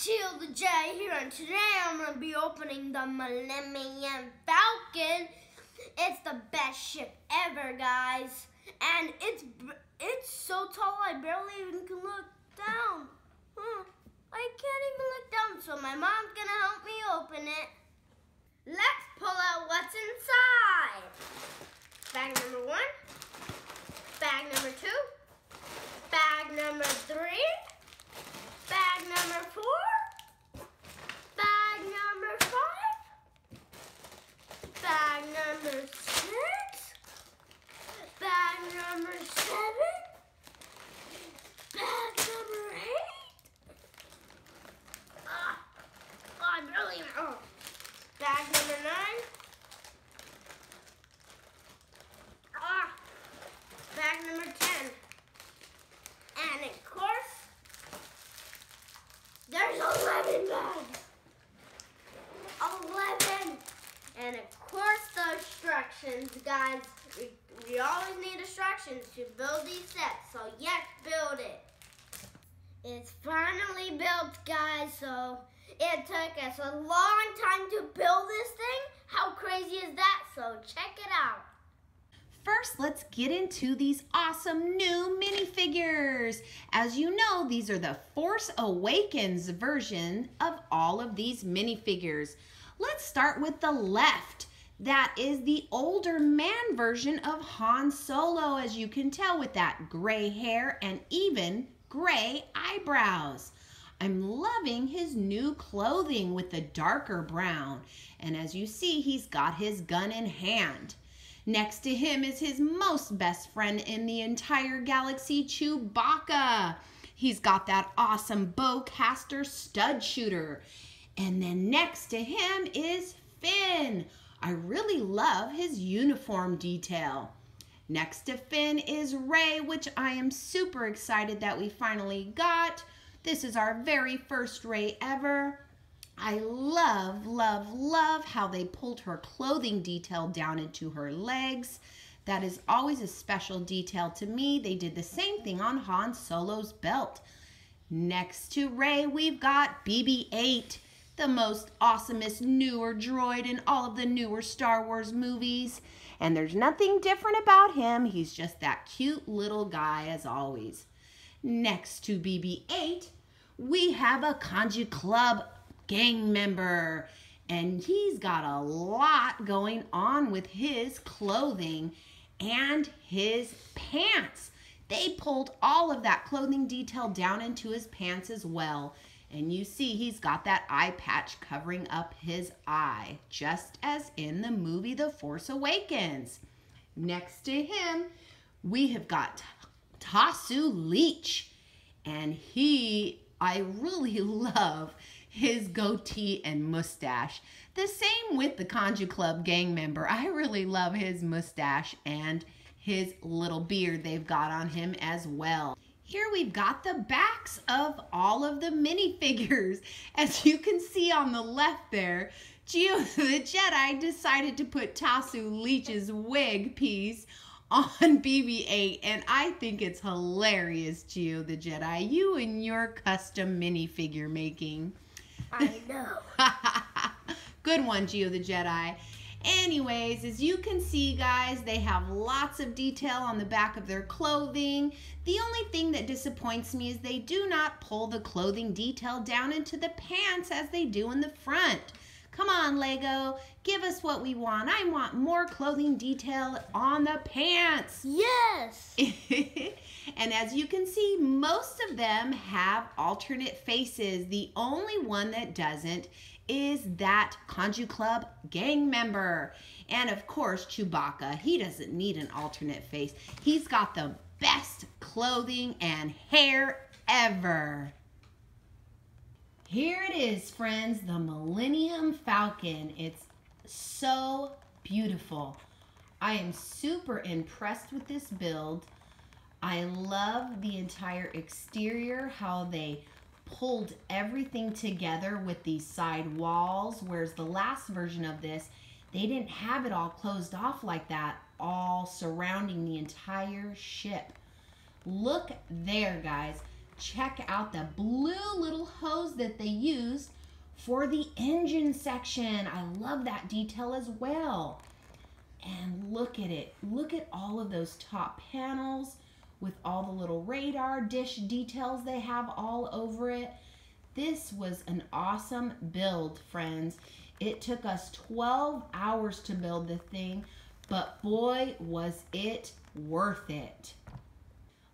Giothejedi here, and today I'm going to be opening the Millennium Falcon. It's the best ship ever, guys. And it's so tall I barely even can look down. I can't even look down, so my mom's going to help me open it. Let's pull out what's inside. Bag number 1, bag number 2, bag number 3, bag number 4, bag number 5, bag number 6, bag number 7, bag number 8. I barely know. Bag number 9. Bag number 10. And of course, there's 11 bags. 11. And of course, the instructions, guys. We always need instructions to build these sets. So yes, build it. It's finally built, guys. So it took us a long time to build this thing. How crazy is that? So check it out. First, let's get into these awesome new minifigures. As you know, these are the Force Awakens version of all of these minifigures. Let's start with the left. That is the older man version of Han Solo, as you can tell with that gray hair and even gray eyebrows. I'm loving his new clothing with the darker brown. And as you see, he's got his gun in hand. Next to him is his most best friend in the entire galaxy, Chewbacca. He's got that awesome bowcaster stud shooter. And then next to him is Finn. I really love his uniform detail. Next to Finn is Rey, which I am super excited that we finally got. This is our very first Rey ever. I love, love, love how they pulled her clothing detail down into her legs. That is always a special detail to me. They did the same thing on Han Solo's belt. Next to Rey, we've got BB-8, the most awesomest newer droid in all of the newer Star Wars movies. And there's nothing different about him. He's just that cute little guy as always. Next to BB-8, we have a Kanji Club gang member, and he's got a lot going on with his clothing and his pants. They pulled all of that clothing detail down into his pants as well, and you see he's got that eye patch covering up his eye, just as in the movie The Force Awakens. Next to him, we have got Tasu Leech, and I really love his goatee and mustache. The same with the Kanji Club gang member. I really love his mustache and his little beard they've got on him as well. Here we've got the backs of all of the minifigures. As you can see on the left there, Giothejedi decided to put Tasu Leech's wig piece on BB-8, and I think it's hilarious, Giothejedi. You and your custom minifigure making. I know. Good one, Giothejedi. Anyways, as you can see, guys, they have lots of detail on the back of their clothing. The only thing that disappoints me is they do not pull the clothing detail down into the pants as they do in the front. Come on, Lego, give us what we want. I want more clothing detail on the pants. Yes. And as you can see, most of them have alternate faces. The only one that doesn't is that Kanji Club gang member. And of course, Chewbacca, he doesn't need an alternate face. He's got the best clothing and hair ever. Here it is, friends, the Millennium Falcon. It's so beautiful. I am super impressed with this build. I love the entire exterior, how they pulled everything together with these side walls, whereas the last version of this, they didn't have it all closed off like that, all surrounding the entire ship. Look there, guys. Check out the blue little hose hose that they used for the engine section. I love that detail as well. And look at it. Look at all of those top panels with all the little radar dish details they have all over it. This was an awesome build, friends. It took us 12 hours to build the thing, but boy, was it worth it.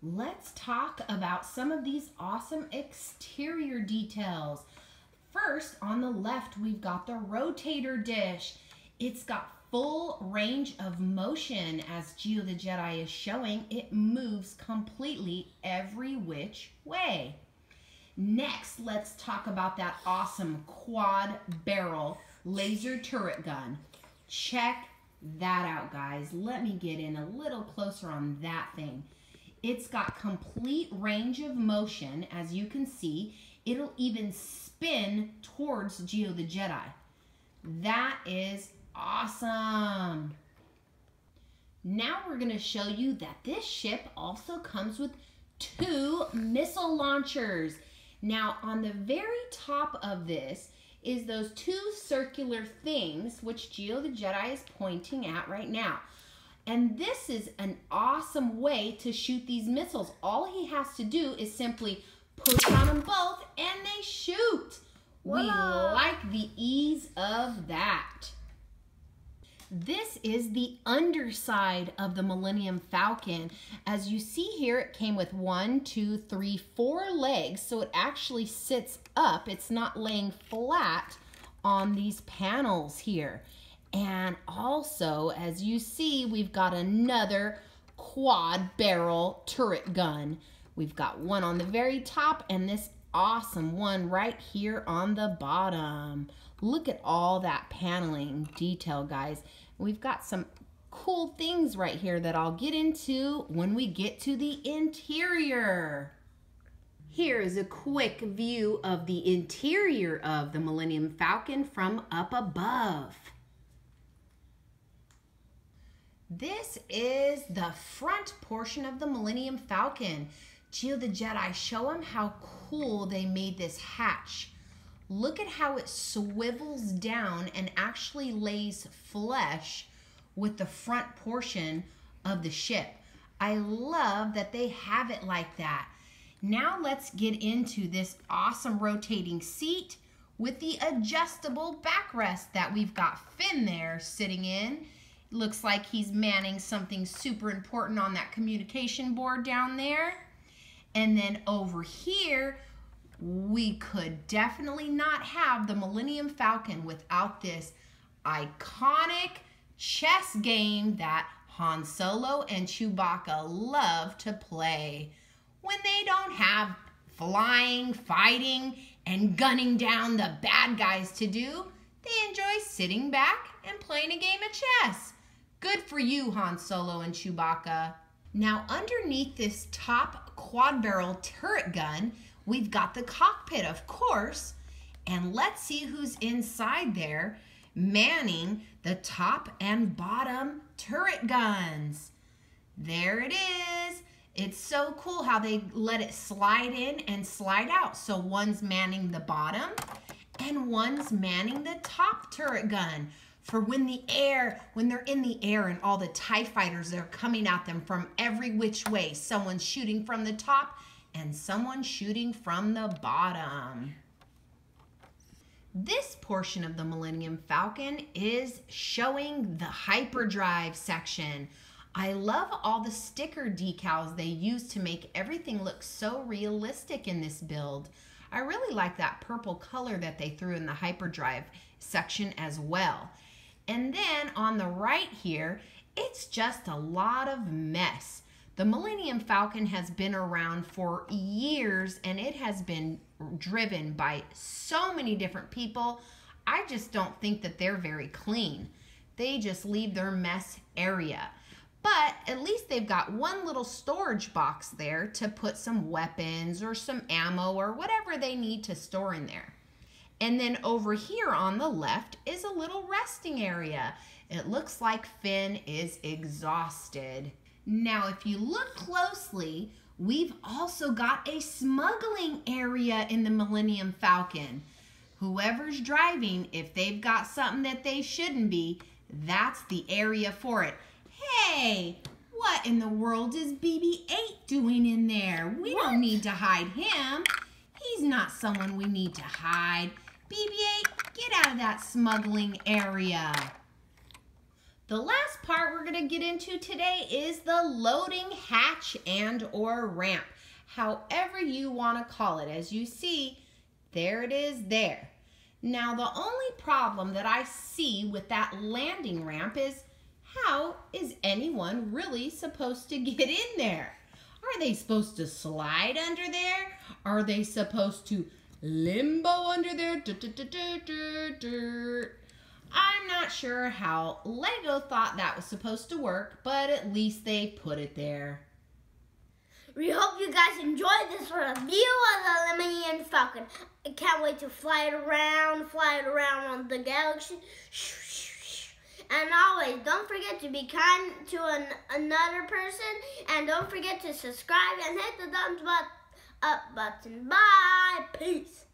Let's talk about some of these awesome exterior details. First, on the left, we've got the rotator dish. It's got full range of motion, as Giothejedi is showing. It moves completely every which way. Next, let's talk about that awesome quad barrel laser turret gun. Check that out, guys. Let me get in a little closer on that thing. It's got complete range of motion, as you can see. It'll even spin towards Giothejedi. That is awesome. Now we're going to show you that this ship also comes with 2 missile launchers. Now on the very top of this is those 2 circular things which Giothejedi is pointing at right now. And this is an awesome way to shoot these missiles. All he has to do is simply push on them both and they shoot. We like the ease of that. This is the underside of the Millennium Falcon. As you see here, it came with 1, 2, 3, 4 legs, so it actually sits up. It's not laying flat on these panels here. And also, as you see, we've got another quad barrel turret gun. We've got one on the very top and this awesome one right here on the bottom. Look at all that paneling detail, guys. We've got some cool things right here that I'll get into when we get to the interior. Here is a quick view of the interior of the Millennium Falcon from up above. This is the front portion of the Millennium Falcon. Giothejedi, show them how cool they made this hatch. Look at how it swivels down and actually lays flush with the front portion of the ship. I love that they have it like that. Now let's get into this awesome rotating seat with the adjustable backrest that we've got Finn there sitting in. Looks like he's manning something super important on that communication board down there. And then over here, we could definitely not have the Millennium Falcon without this iconic chess game that Han Solo and Chewbacca love to play. When they don't have flying, fighting, and gunning down the bad guys to do, they enjoy sitting back and playing a game of chess. Good for you, Han Solo and Chewbacca. Now, underneath this top quad barrel turret gun, we've got the cockpit, of course, and let's see who's inside there manning the top and bottom turret guns. There it is. It's so cool how they let it slide in and slide out. So one's manning the bottom and one's manning the top turret gun for when they're in the air and all the TIE fighters are coming at them from every which way. Someone's shooting from the top and someone shooting from the bottom. This portion of the Millennium Falcon is showing the hyperdrive section. I love all the sticker decals they use to make everything look so realistic in this build. I really like that purple color that they threw in the hyperdrive section as well. And then on the right here, it's just a lot of mess. The Millennium Falcon has been around for years and it has been driven by so many different people. I just don't think that they're very clean. They just leave their mess area. But at least they've got one little storage box there to put some weapons or some ammo or whatever they need to store in there. And then over here on the left is a little resting area. It looks like Finn is exhausted. Now, if you look closely, We've also got a smuggling area in the Millennium Falcon. Whoever's driving, if they've got something that they shouldn't be, that's the area for it. Hey, what in the world is BB-8 doing in there? We don't need to hide him. He's not someone we need to hide. BB-8, get out of that smuggling area. The last part we're going to get into today is the loading hatch and or ramp. However you want to call it. As you see, there it is there. Now the only problem that I see with that landing ramp is how is anyone really supposed to get in there? Are they supposed to slide under there? Are they supposed to limbo under there? I'm not sure how Lego thought that was supposed to work, but at least they put it there. We hope you guys enjoyed this review of the Millennium Falcon. I can't wait to fly it around on the galaxy. And always, don't forget to be kind to another person. And don't forget to subscribe and hit the thumbs up button. Bye. Peace.